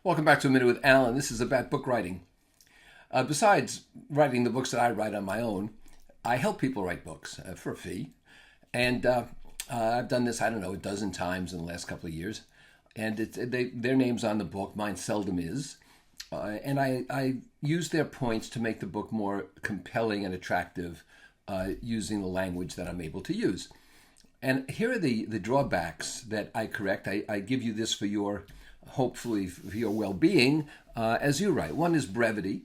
Welcome back to A Minute with Alan. This is about book writing. Besides writing the books that I write on my own, I help people write books for a fee. And I've done this, I don't know, a dozen times in the last couple of years. And their name's on the book. Mine seldom is. And I use their points to make the book more compelling and attractive using the language that I'm able to use. And here are the drawbacks that I correct. I give you this for your, hopefully, for your well-being as you write. One is brevity.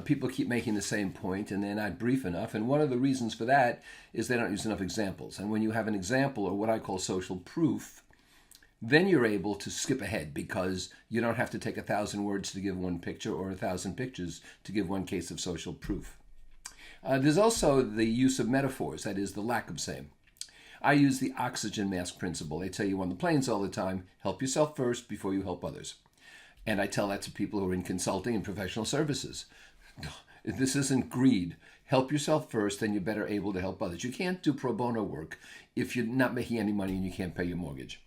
People keep making the same point and they're not brief enough. And one of the reasons for that is they don't use enough examples. And when you have an example or what I call social proof, then you're able to skip ahead because you don't have to take 1,000 words to give one picture or 1,000 pictures to give one case of social proof. There's also the use of metaphors, that is, the lack of same. I use the oxygen mask principle. They tell you on the planes all the time, help yourself first before you help others. And I tell that to people who are in consulting and professional services. This isn't greed. Help yourself first, then you're better able to help others. You can't do pro bono work if you're not making any money and you can't pay your mortgage.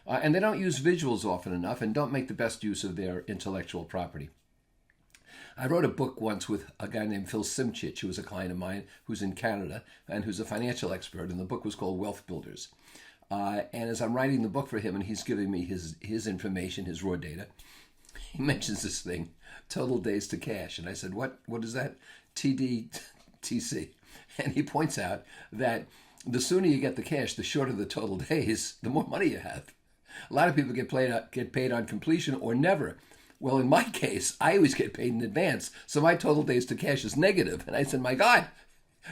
And they don't use visuals often enough and don't make the best use of their intellectual property. I wrote a book once with a guy named Phil Simchich, who was a client of mine, who's in Canada and who's a financial expert, and the book was called Wealth Builders. And as I'm writing the book for him and he's giving me his information, his raw data, he mentions this thing, total days to cash. And I said, what is that? TDTC. And he points out that the sooner you get the cash, the shorter the total days, the more money you have. A lot of people get paid on completion or never. Well, in my case, I always get paid in advance, so my total days to cash is negative. And I said, my God,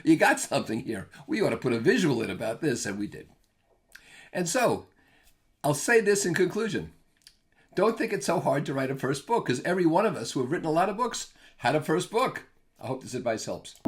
you got something here. We ought to put a visual in about this, and we did. And so, I'll say this in conclusion. Don't think it's so hard to write a first book, because every one of us who have written a lot of books had a first book. I hope this advice helps.